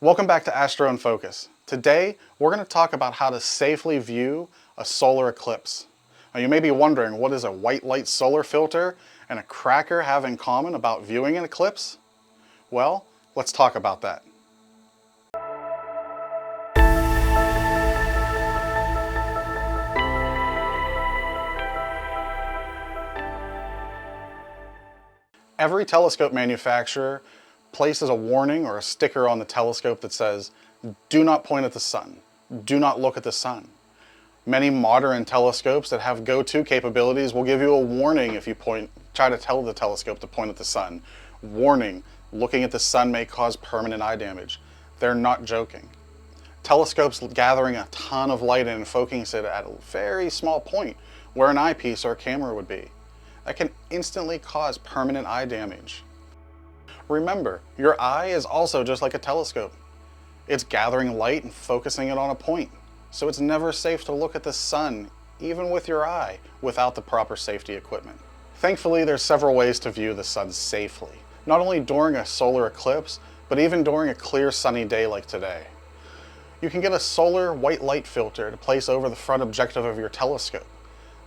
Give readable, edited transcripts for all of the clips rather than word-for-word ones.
Welcome back to Astro in Focus. Today, we're going to talk about how to safely view a solar eclipse. Now, you may be wondering, what does a white light solar filter and a cracker have in common about viewing an eclipse? Well, let's talk about that. Every telescope manufacturer places a warning or a sticker on the telescope that says, "Do not point at the sun. Do not look at the sun." Many modern telescopes that have go-to capabilities will give you a warning if you try to tell the telescope to point at the sun. Warning, looking at the sun may cause permanent eye damage. They're not joking. Telescopes gathering a ton of light and focusing it at a very small point where an eyepiece or a camera would be. That can instantly cause permanent eye damage. Remember, your eye is also just like a telescope. It's gathering light and focusing it on a point. So it's never safe to look at the sun, even with your eye, without the proper safety equipment. Thankfully, there's several ways to view the sun safely, not only during a solar eclipse, but even during a clear sunny day like today. You can get a solar white light filter to place over the front objective of your telescope.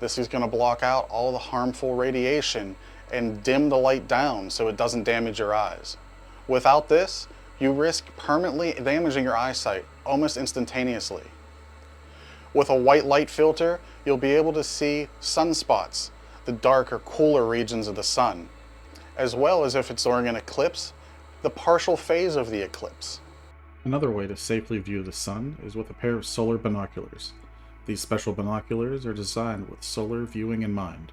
This is going to block out all the harmful radiation and dim the light down so it doesn't damage your eyes. Without this, you risk permanently damaging your eyesight almost instantaneously. With a white light filter, you'll be able to see sunspots, the dark or cooler regions of the sun, as well as, if it's during an eclipse, the partial phase of the eclipse. Another way to safely view the sun is with a pair of solar binoculars. These special binoculars are designed with solar viewing in mind.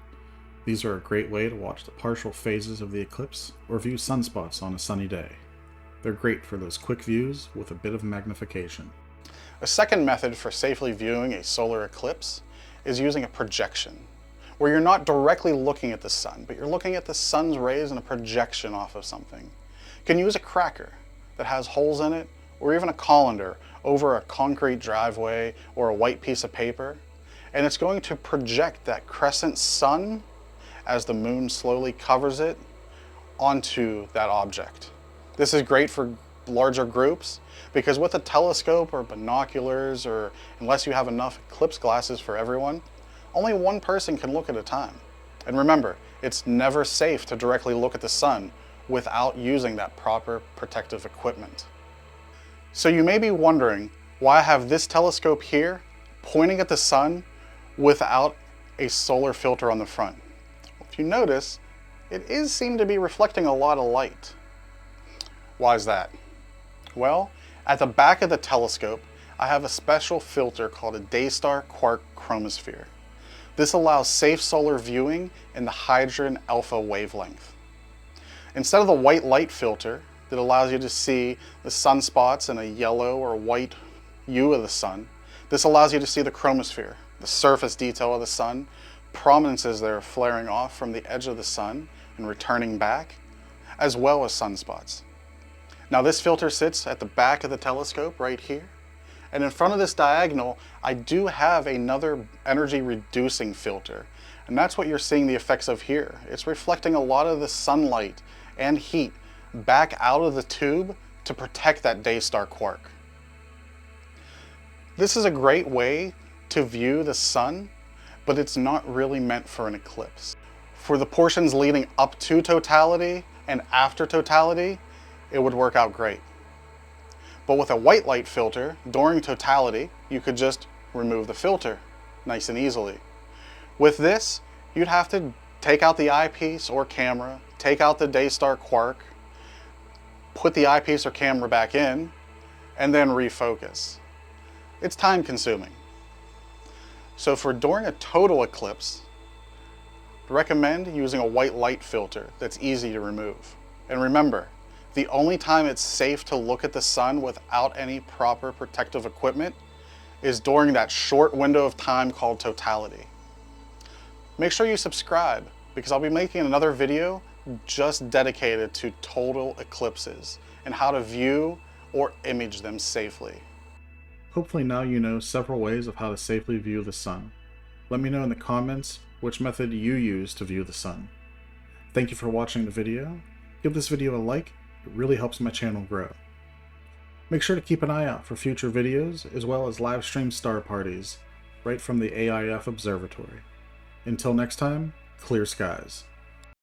These are a great way to watch the partial phases of the eclipse or view sunspots on a sunny day. They're great for those quick views with a bit of magnification. A second method for safely viewing a solar eclipse is using a projection, where you're not directly looking at the sun, but you're looking at the sun's rays in a projection off of something. You can use a cracker that has holes in it, or even a colander over a concrete driveway or a white piece of paper, and it's going to project that crescent sun as the moon slowly covers it onto that object. This is great for larger groups because with a telescope or binoculars, or unless you have enough eclipse glasses for everyone, only one person can look at a time. And remember, it's never safe to directly look at the sun without using that proper protective equipment. So you may be wondering why I have this telescope here pointing at the sun without a solar filter on the front. If you notice, it seem to be reflecting a lot of light. Why is that? Well, at the back of the telescope, I have a special filter called a Daystar Quark chromosphere. This allows safe solar viewing in the hydrogen alpha wavelength. Instead of the white light filter that allows you to see the sunspots in a yellow or white hue of the sun, this allows you to see the chromosphere, the surface detail of the sun, prominences that are flaring off from the edge of the sun and returning back, as well as sunspots. Now this filter sits at the back of the telescope right here, and in front of this diagonal I do have another energy reducing filter, and that's what you're seeing the effects of here. It's reflecting a lot of the sunlight and heat back out of the tube to protect that Daystar quark. This is a great way to view the sun, but it's not really meant for an eclipse. For the portions leading up to totality and after totality, it would work out great. But with a white light filter, during totality, you could just remove the filter nice and easily. With this, you'd have to take out the eyepiece or camera, take out the Daystar quark, put the eyepiece or camera back in, and then refocus. It's time consuming. So for during a total eclipse, I recommend using a white light filter that's easy to remove. And remember, the only time it's safe to look at the sun without any proper protective equipment is during that short window of time called totality. Make sure you subscribe because I'll be making another video just dedicated to total eclipses and how to view or image them safely. Hopefully now you know several ways of how to safely view the sun. Let me know in the comments which method you use to view the sun. Thank you for watching the video. Give this video a like, it really helps my channel grow. Make sure to keep an eye out for future videos as well as live stream star parties right from the AIF Observatory. Until next time, clear skies.